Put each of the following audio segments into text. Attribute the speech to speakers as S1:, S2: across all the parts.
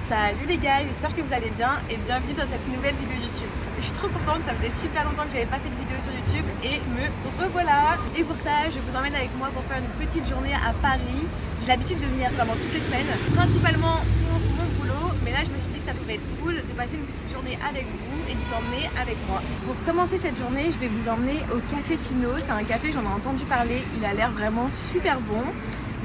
S1: Salut les gars, j'espère que vous allez bien et bienvenue dans cette nouvelle vidéo YouTube. Je suis trop contente, ça faisait super longtemps que j'avais pas fait de vidéo sur YouTube et me revoilà. Et pour ça, je vous emmène avec moi pour faire une petite journée à Paris. J'ai l'habitude de venir vraiment toutes les semaines, principalement pour mon boulot. Mais là, je me suis dit que ça pourrait être cool de passer une petite journée avec vous et de vous emmener avec moi. Pour commencer cette journée, je vais vous emmener au Café Fino. C'est un café, j'en ai entendu parler, il a l'air vraiment super bon.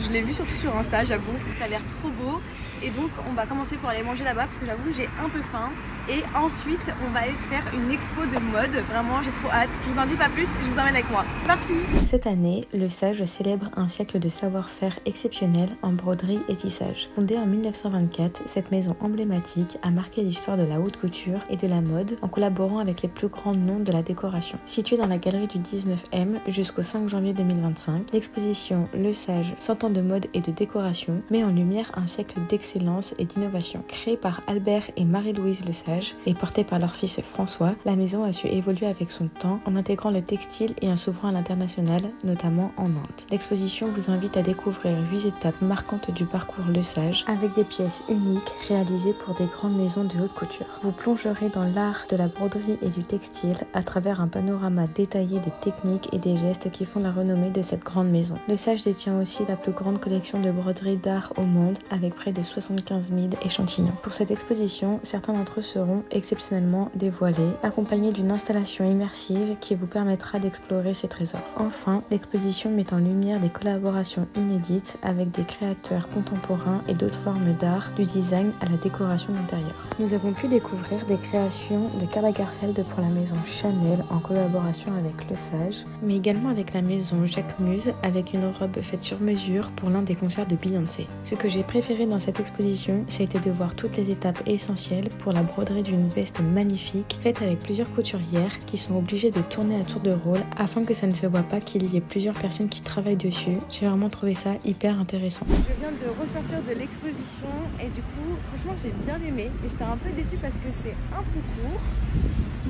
S1: Je l'ai vu surtout sur Insta, j'avoue, ça a l'air trop beau. Et donc on va commencer pour aller manger là-bas parce que j'avoue j'ai un peu faim. Et ensuite on va aller se faire une expo de mode. Vraiment j'ai trop hâte. Je vous en dis pas plus, je vous emmène avec moi. C'est parti!
S2: Cette année, le Sage célèbre un siècle de savoir-faire exceptionnel en broderie et tissage. Fondée en 1924, cette maison emblématique a marqué l'histoire de la haute couture et de la mode en collaborant avec les plus grands noms de la décoration. Située dans la galerie du 19e jusqu'au 5 janvier 2025, l'exposition Le Sage 100 ans de mode et de décoration met en lumière un siècle d'excellence et d'innovation. Créée par Albert et Marie-Louise Le Sage et portée par leur fils François, la maison a su évoluer avec son temps en intégrant le textile et en s'ouvrant à l'international, notamment en Inde. L'exposition vous invite à découvrir 8 étapes marquantes du parcours Le Sage avec des pièces uniques réalisées pour des grandes maisons de haute couture. Vous plongerez dans l'art de la broderie et du textile à travers un panorama détaillé des techniques et des gestes qui font la renommée de cette grande maison. Le Sage détient aussi la plus grande collection de broderie d'art au monde avec près de 75 000 échantillons. Pour cette exposition, certains d'entre eux seront exceptionnellement dévoilés, accompagnés d'une installation immersive qui vous permettra d'explorer ces trésors. Enfin, l'exposition met en lumière des collaborations inédites avec des créateurs contemporains et d'autres formes d'art, du design à la décoration d'intérieur. Nous avons pu découvrir des créations de Karl Lagerfeld pour la maison Chanel en collaboration avec Le Sage, mais également avec la maison Jacquemus avec une robe faite sur mesure pour l'un des concerts de Beyoncé. Ce que j'ai préféré dans cette exposition, ça a été de voir toutes les étapes essentielles pour la broderie d'une veste magnifique faite avec plusieurs couturières qui sont obligées de tourner à tour de rôle afin que ça ne se voit pas qu'il y ait plusieurs personnes qui travaillent dessus. J'ai vraiment trouvé ça hyper intéressant.
S1: Je viens de ressortir de l'exposition et du coup franchement j'ai bien aimé et j'étais un peu déçue parce que c'est un peu court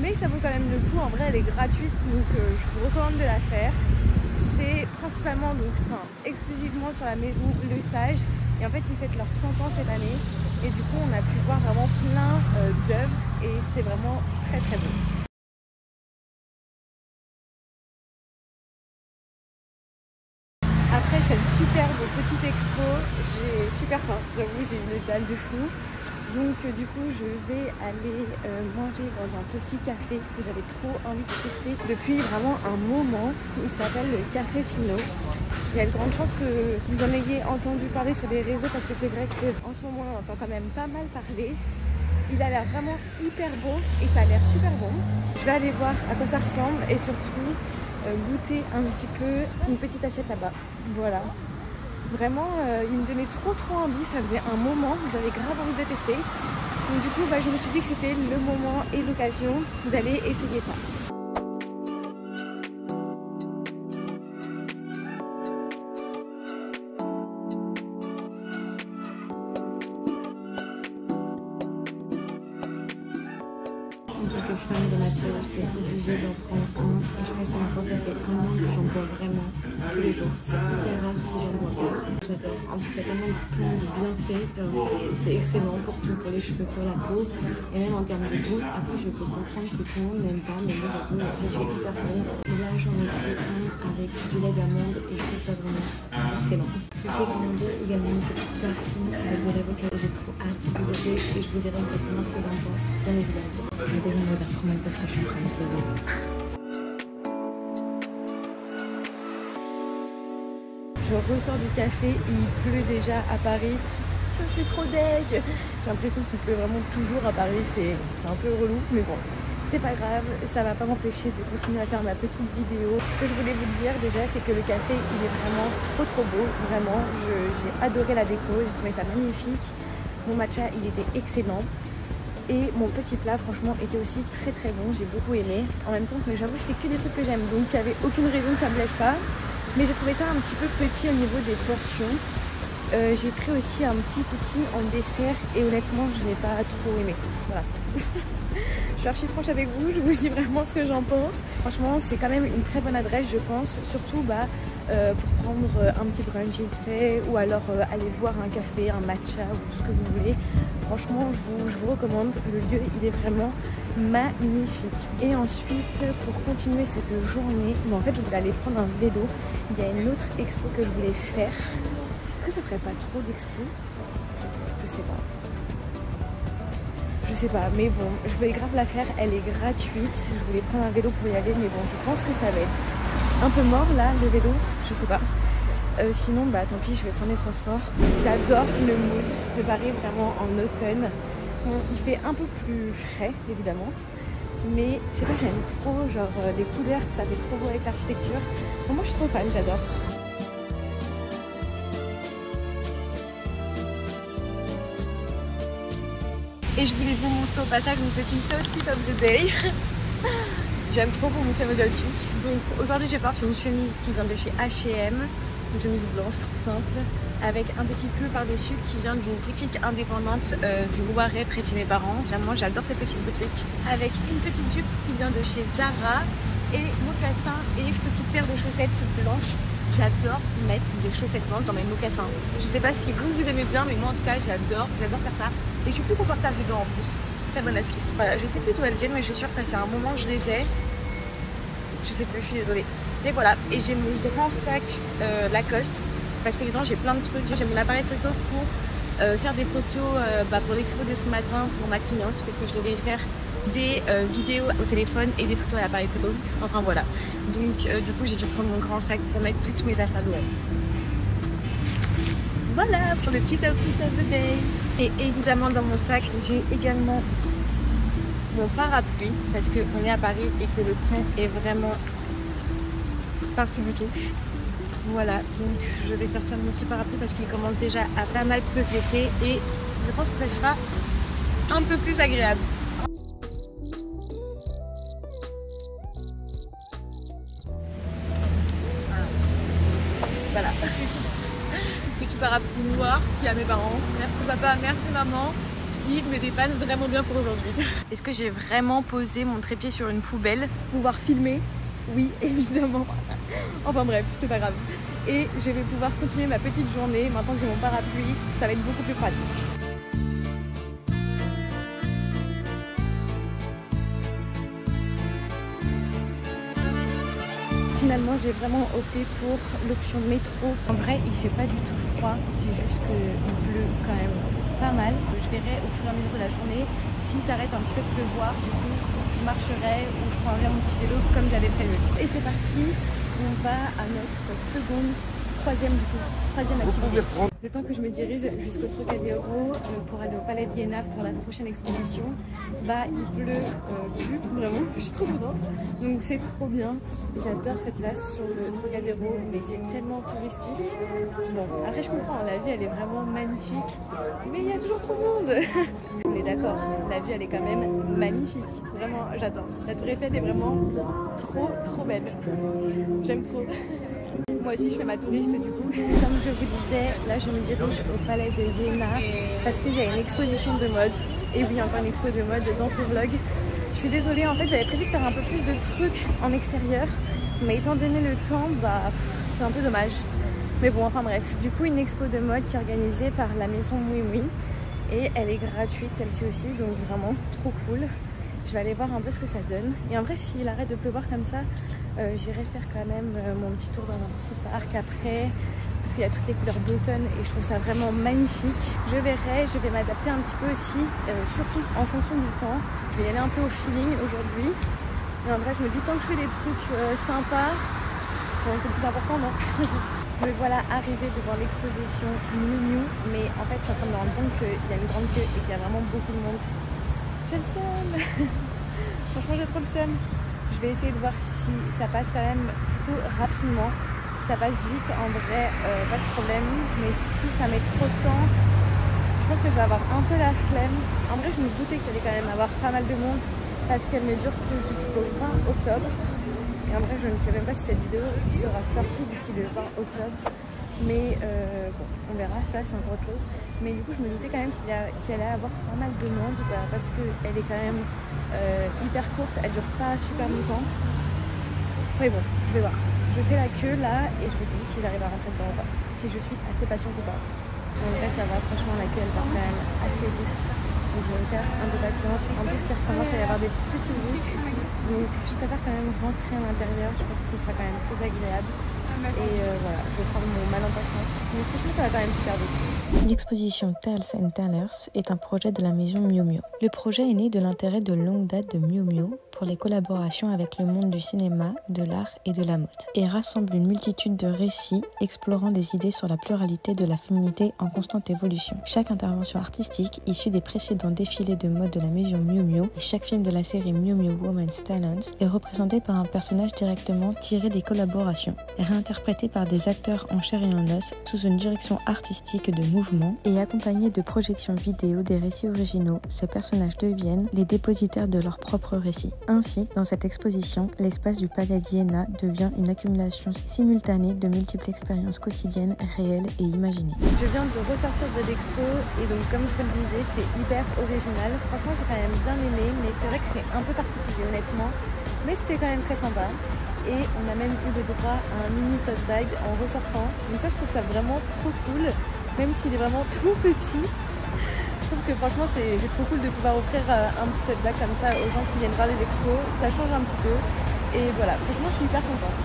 S1: mais ça vaut quand même le coup. En vrai elle est gratuite donc je vous recommande de la faire. C'est principalement exclusivement sur la maison Le Sage. Et en fait, ils fêtent leurs 100 ans cette année. Et du coup, on a pu voir vraiment plein d'œuvres. Et c'était vraiment très très beau. Après cette superbe petite expo, j'ai super faim. J'avoue, j'ai une dalle de fou. Donc du coup, je vais aller manger dans un petit café que j'avais trop envie de tester depuis vraiment un moment. Il s'appelle le Café Fino. Il y a de grandes chances que vous en ayez entendu parler sur les réseaux parce que c'est vrai qu'en ce moment, on entend quand même pas mal parler. Il a l'air vraiment hyper beau et ça a l'air super bon. Je vais aller voir à quoi ça ressemble et surtout goûter un petit peu une petite assiette là-bas. Voilà. Vraiment, il me donnait trop envie, ça faisait un moment où j'avais grave envie de tester. Donc du coup, je me suis dit que c'était le moment et l'occasion d'aller essayer ça.
S2: En tant que fan de nature, j'étais obligée d'en prendre un. Et je pense que maintenant ça fait un an que j'en bois vraiment tous les jours. C'est hyper rare si j'en bois pas. J'adore. En plus, il y a tellement plein de bienfaits. C'est excellent pour tout, pour les cheveux, pour la peau. Et même en termes de goût. Après, je peux comprendre que tout le monde n'aime pas. Mais moi, j'avoue, je suis hyper fan. Et là, j'en ai fait un avec du lait d'amande. Et je trouve ça vraiment excellent. Je sais commander également une petite tartine avec de l'avocat. J'ai trop hâte de goûter. Et je vous dirai exactement ce que j'en pense. Bien évidemment. Mais déjà, on regarde trop mal parce que je suis en train de pleurer.
S1: Je ressors du café, il pleut déjà à Paris. Je suis trop deg. J'ai l'impression qu'il pleut vraiment toujours à Paris, c'est un peu relou, mais bon, c'est pas grave, ça va pas m'empêcher de continuer à faire ma petite vidéo. Ce que je voulais vous dire déjà, c'est que le café, il est vraiment trop beau, vraiment. J'ai adoré la déco, j'ai trouvé ça magnifique. Mon matcha, il était excellent. Et mon petit plat, franchement, était aussi très bon, j'ai beaucoup aimé. En même temps, j'avoue, c'était que des trucs que j'aime, donc il n'y avait aucune raison que ça me plaise pas. Mais j'ai trouvé ça un petit peu petit au niveau des portions. J'ai pris aussi un petit cookie en dessert et honnêtement, je n'ai pas trop aimé. Voilà. Je suis archi franche avec vous, je vous dis vraiment ce que j'en pense. Franchement, c'est quand même une très bonne adresse, je pense. Surtout pour prendre un petit brunch vite fait ou alors aller boire un café, un matcha ou tout ce que vous voulez. franchement je vous recommande, le lieu il est vraiment magnifique. Et ensuite pour continuer cette journée, en fait je voulais aller prendre un vélo. Il y a une autre expo que je voulais faire. Est-ce que ça ferait pas trop d'expo? Je sais pas, mais bon, je voulais grave la faire, elle est gratuite. Je voulais prendre un vélo pour y aller, mais bon, je pense que ça va être un peu mort là, le vélo, je sais pas. Sinon, bah tant pis, je vais prendre les transports. J'adore le mood de Paris, vraiment en automne. Bon, il fait un peu plus frais, évidemment, mais je sais pas, j'aime trop, genre les couleurs, ça fait trop beau avec l'architecture. Bon, moi, je suis trop fan, j'adore. Et je voulais vous montrer au passage une petite outfit of the day. J'aime trop vous montrer mes outfits. Donc aujourd'hui je porte une chemise qui vient de chez H&M, une chemise blanche toute simple, avec un petit pull par-dessus qui vient d'une boutique indépendante du Loiret près de chez mes parents. Moi j'adore cette petite boutique. Avec une petite jupe qui vient de chez Zara et mocassins et petite paire de chaussettes blanches. J'adore mettre des chaussettes blanches dans mes mocassins. Je sais pas si vous aimez bien, mais moi en tout cas j'adore faire ça. Et je suis plus confortable dedans en plus. Très bonne astuce. Voilà, je sais plus d'où elles viennent, mais je suis sûre que ça fait un moment que je les ai. Je sais plus, je suis désolée. Mais voilà, et j'ai mon grand sac Lacoste, parce que dedans j'ai plein de trucs. J'ai mon appareil photo pour faire des photos pour l'expo de ce matin pour ma cliente, parce que je devais faire des vidéos au téléphone et des photos à l'appareil photo. Enfin voilà. Donc du coup j'ai dû prendre mon grand sac pour mettre toutes mes affaires dedans. Voilà pour le petit outfit of the day. Et évidemment dans mon sac j'ai également mon parapluie parce qu'on est à Paris et que le temps est vraiment pas fou du tout. Voilà, donc je vais sortir mon petit parapluie parce qu'il commence déjà à pas mal pleuveter et je pense que ça sera un peu plus agréable. Voilà. Petit parapluie noir qui a mes parents. Merci papa, merci maman. Ils me dépannent vraiment bien pour aujourd'hui. Est-ce que j'ai vraiment posé mon trépied sur une poubelle? Pouvoir filmer? Oui, évidemment. Enfin bref, c'est pas grave. Et je vais pouvoir continuer ma petite journée. Maintenant que j'ai mon parapluie, ça va être beaucoup plus pratique. Finalement, j'ai vraiment opté pour l'option métro. En vrai, il fait pas du tout froid, c'est juste qu'il pleut quand même pas mal. Je verrai au fur et à mesure de la journée si ça arrête un petit peu de pleuvoir. Du coup, je marcherai ou je prendrai mon petit vélo comme j'avais prévu. Et c'est parti, on va à notre troisième activité. Le temps que je me dirige jusqu'au Trocadéro pour aller au Palais d'Iéna pour la prochaine exposition, bah il pleut plus vraiment, je suis trop contente, donc c'est trop bien. J'adore cette place sur le Trocadéro, mais c'est tellement touristique. Bon, après je comprends, la vue elle est vraiment magnifique, mais il y a toujours trop de monde. On est d'accord, la vue elle est quand même magnifique, vraiment j'adore. La tour Eiffel est vraiment trop belle, j'aime trop. Moi aussi je fais ma touriste du coup. Comme je vous disais, là je me dirige au Palais de Iéna parce qu'il y a une exposition de mode. Et oui, encore une expo de mode dans ce vlog. Je suis désolée, en fait j'avais prévu de faire un peu plus de trucs en extérieur, mais étant donné le temps, bah c'est un peu dommage. Mais bon, enfin bref, du coup une expo de mode qui est organisée par la maison Moui Moui. Et elle est gratuite celle-ci aussi, donc vraiment trop cool. Je vais aller voir un peu ce que ça donne. Et en vrai, s'il arrête de pleuvoir comme ça, j'irai faire quand même mon petit tour dans un petit parc après. Parce qu'il y a toutes les couleurs d'automne et je trouve ça vraiment magnifique. Je verrai, je vais m'adapter un petit peu aussi, surtout en fonction du temps. Je vais y aller un peu au feeling aujourd'hui. Et en vrai, je me dis, tant que je fais des trucs sympas, bon, c'est le plus important, non? Me voilà arrivée devant l'exposition Miu Miu. Mais en fait, je suis en train de me rendre compte qu'il y a une grande queue et qu'il y a vraiment beaucoup de monde. J'ai le seum. Franchement j'ai trop le seum. Je vais essayer de voir si ça passe quand même plutôt rapidement. Si ça passe vite en vrai pas de problème. Mais si ça met trop de temps, je pense que je vais avoir un peu la flemme. En vrai je me doutais qu'il allait quand même avoir pas mal de monde parce qu'elle ne dure que jusqu'au 20 octobre. Et en vrai je ne sais même pas si cette vidéo sera sortie d'ici le 20 octobre. Mais bon, on verra, ça c'est encore autre chose. Mais du coup je me doutais quand même qu'il allait avoir pas mal de monde parce qu'elle est quand même hyper courte, elle dure pas super longtemps. Mais bon, je vais voir. Je fais la queue là et je vous dis si j'arrive à rentrer dedans ou pas. Si je suis assez patiente ou pas. En vrai ça va, franchement la queue elle passe quand même assez vite. Donc je vais me faire un peu patience. En plus il recommence à y avoir des petites gouttes. Donc je préfère quand même rentrer à l'intérieur. Je pense que ce sera quand même plus agréable. Et voilà, je vais prendre mon mal en patience. Mais franchement ça va quand même super vite.
S2: L'exposition Tales and Tellers est un projet de la maison Miu Miu. Le projet est né de l'intérêt de longue date de Miu Miu pour les collaborations avec le monde du cinéma, de l'art et de la mode, et rassemble une multitude de récits explorant des idées sur la pluralité de la féminité en constante évolution. Chaque intervention artistique issue des précédents défilés de mode de la maison Miu Miu et chaque film de la série Miu Miu Women's Talents est représenté par un personnage directement tiré des collaborations, réinterprété par des acteurs en chair et en os sous une direction artistique de mouvement et accompagné de projections vidéo des récits originaux. Ces personnages deviennent les dépositaires de leurs propres récits. Ainsi, dans cette exposition, l'espace du Palais d'Iéna devient une accumulation simultanée de multiples expériences quotidiennes, réelles et imaginées.
S1: Je viens de ressortir de l'expo et donc comme je vous le disais, c'est hyper original. Franchement, j'ai quand même bien aimé, mais c'est vrai que c'est un peu particulier honnêtement. Mais c'était quand même très sympa. Et on a même eu le droit à un mini tote bag en ressortant. Donc ça, je trouve ça vraiment trop cool, même s'il est vraiment tout petit. Je trouve que franchement, c'est trop cool de pouvoir offrir un petit tote bag comme ça aux gens qui viennent voir les expos. Ça change un petit peu. Et voilà, franchement, je suis hyper contente.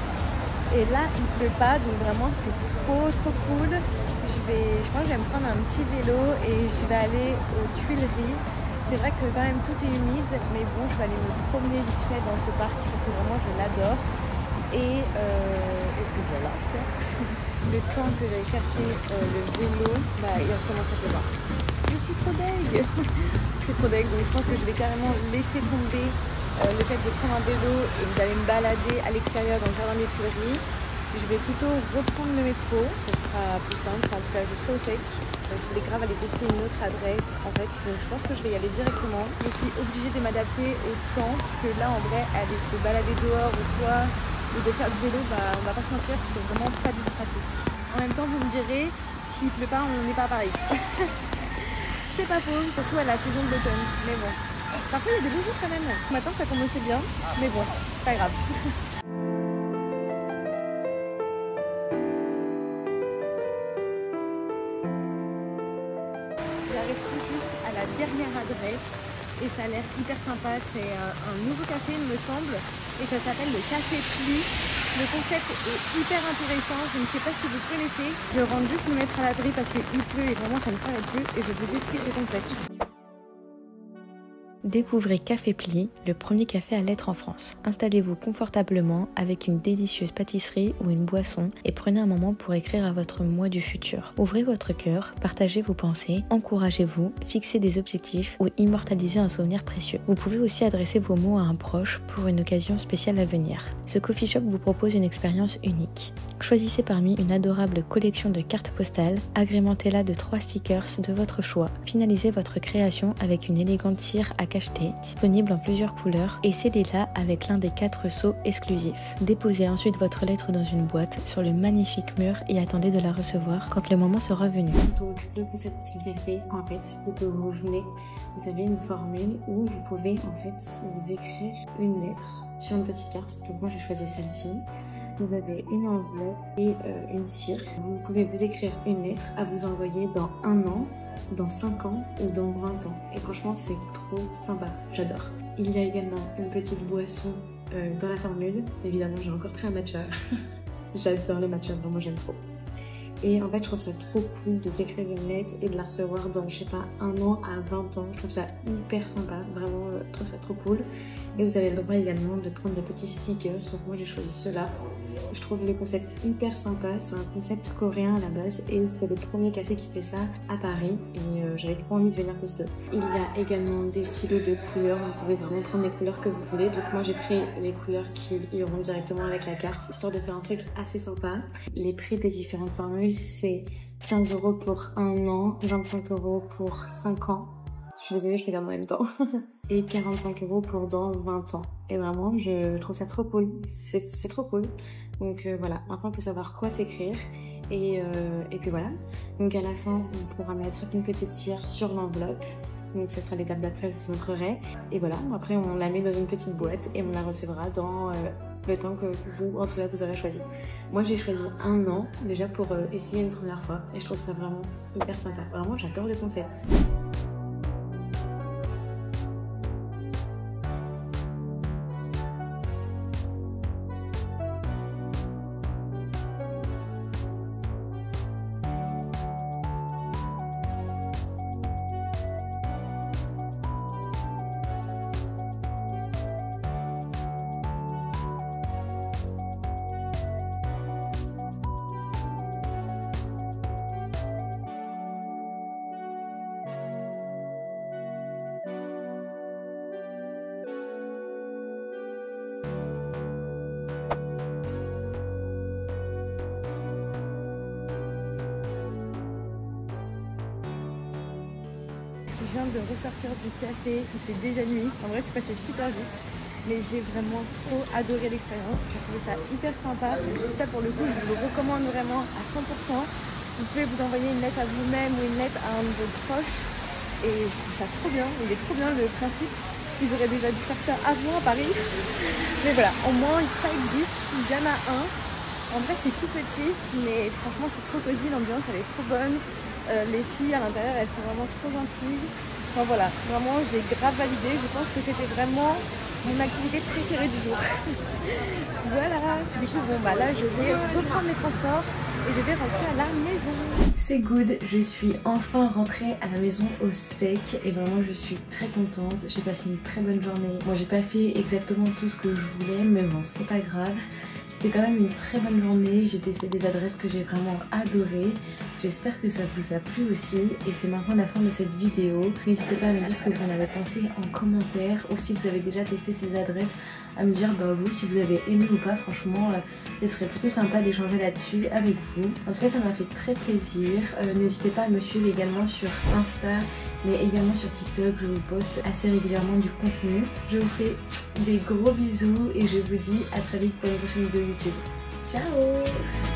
S1: Et là, il pleut pas, donc vraiment, c'est trop cool. Je pense que je vais me prendre un petit vélo et je vais aller aux Tuileries. C'est vrai que quand même tout est humide, mais bon, je vais aller me promener vite fait dans ce parc parce que vraiment je l'adore. Et puis voilà. Le temps que j'aille chercher le vélo, il recommence à pleuvoir. Je suis trop deg. Je suis trop deg, donc je pense que je vais carrément laisser tomber le fait de prendre un vélo et d'aller me balader à l'extérieur dans le jardin des Tuileries. Je vais plutôt reprendre le métro, ça sera plus simple, en tout cas je serai au sec. Je voulais grave aller tester une autre adresse en fait, donc je pense que je vais y aller directement. Je suis obligée de m'adapter au temps, parce que là en vrai, aller se balader dehors ou quoi, ou de faire du vélo, on va pas se mentir, c'est vraiment pas du tout pratique. En même temps, vous me direz, s'il pleut pas, on n'est pas à Paris. C'est pas faux, surtout à la saison de l'automne, mais bon. Parfois il y a des beaux jours quand même. Ce matin ça commençait bien, mais bon, c'est pas grave. J'arrive tout juste à la dernière adresse et ça a l'air hyper sympa. C'est un nouveau café il me semble et ça s'appelle le Café Pli. Le concept est hyper intéressant, je ne sais pas si vous connaissez. Je rentre juste me mettre à l'abri parce qu'il pleut et vraiment ça ne s'arrête plus et je vous explique le concept.
S2: Découvrez Café Pli, le premier café à l'être en France. Installez-vous confortablement avec une délicieuse pâtisserie ou une boisson et prenez un moment pour écrire à votre moi du futur. Ouvrez votre cœur, partagez vos pensées, encouragez-vous, fixez des objectifs ou immortalisez un souvenir précieux. Vous pouvez aussi adresser vos mots à un proche pour une occasion spéciale à venir. Ce coffee shop vous propose une expérience unique. Choisissez parmi une adorable collection de cartes postales, agrémentez-la de 3 stickers de votre choix. Finalisez votre création avec une élégante cire à cacheter, disponible en plusieurs couleurs, et scellez-la avec l'un des 4 sceaux exclusifs. Déposez ensuite votre lettre dans une boîte sur le magnifique mur et attendez de la recevoir quand le moment sera venu. Donc le concept du café, en fait, c'est que vous venez, vous avez une formule où vous pouvez en fait vous écrire une lettre sur une petite carte. Donc moi j'ai choisi celle-ci. Vous avez une enveloppe et une cire. Vous pouvez vous écrire une lettre à vous envoyer dans 1 an, dans 5 ans ou dans 20 ans. Et franchement, c'est trop sympa. J'adore. Il y a également une petite boisson dans la formule. Évidemment, j'ai encore pris un matcha. J'adore le matcha, vraiment j'aime trop. Et en fait, je trouve ça trop cool de s'écrire une lettre et de la recevoir dans, je sais pas, 1 an à 20 ans. Je trouve ça hyper sympa, vraiment, je trouve ça trop cool. Et vous avez le droit également de prendre des petits stickers. Donc moi, j'ai choisi ceux-là. Je trouve le concept hyper sympa. C'est un concept coréen à la base et c'est le premier café qui fait ça à Paris. Et j'avais trop envie de venir tester. Il y a également des stylos de couleurs. Vous pouvez vraiment prendre les couleurs que vous voulez. Donc moi, j'ai pris les couleurs qui iront directement avec la carte, histoire de faire un truc assez sympa. Les prix des différentes formules, c'est 15 € pour 1 an, 25 € pour 5 ans. Je suis désolée, je regarde en même temps. Et 45 € pour dans 20 ans. Et vraiment, je trouve ça trop cool. C'est trop cool. Donc voilà, maintenant on peut savoir quoi s'écrire. Et puis voilà. Donc à la fin, on pourra mettre une petite cire sur l'enveloppe. Donc ce sera l'étape d'après, je vous montrerai. Et voilà, après on la met dans une petite boîte et on la recevra dans le temps que vous, en tout cas, vous aurez choisi. Moi j'ai choisi 1 an déjà pour essayer une première fois. Et je trouve ça vraiment hyper sympa. Vraiment, j'adore le concept.
S1: viens de ressortir du café, il fait déjà nuit. En vrai, c'est passé super vite. Mais j'ai vraiment trop adoré l'expérience. J'ai trouvé ça hyper sympa. Ça, pour le coup, je vous le recommande vraiment à 100%. Vous pouvez vous envoyer une lettre à vous-même ou une lettre à un de vos proches. Et je trouve ça trop bien. Il est trop bien le principe. Ils auraient déjà dû faire ça avant à Paris. Mais voilà, au moins ça existe. Il y en a un. En vrai, c'est tout petit, mais franchement, c'est trop cosy. L'ambiance, elle est trop bonne. Les filles à l'intérieur, elles sont vraiment trop gentilles. Enfin voilà, vraiment, j'ai grave validé. Je pense que c'était vraiment mon activité préférée du jour. Voilà, du coup bon bah là je vais reprendre mes transports et je vais rentrer à la maison.
S2: C'est good, je suis enfin rentrée à la maison au sec et vraiment je suis très contente. J'ai passé une très bonne journée. Moi j'ai pas fait exactement tout ce que je voulais, mais bon c'est pas grave. C'était quand même une très bonne journée, j'ai testé des adresses que j'ai vraiment adorées. J'espère que ça vous a plu aussi et c'est maintenant la fin de cette vidéo. N'hésitez pas à me dire ce que vous en avez pensé en commentaire ou si vous avez déjà testé ces adresses, à me dire bah vous si vous avez aimé ou pas. Franchement ce serait plutôt sympa d'échanger là-dessus avec vous. En tout cas ça m'a fait très plaisir. N'hésitez pas à me suivre également sur Insta mais également sur TikTok, je vous poste assez régulièrement du contenu. Je vous fais des gros bisous et je vous dis à très vite pour une prochaine vidéo YouTube. Ciao!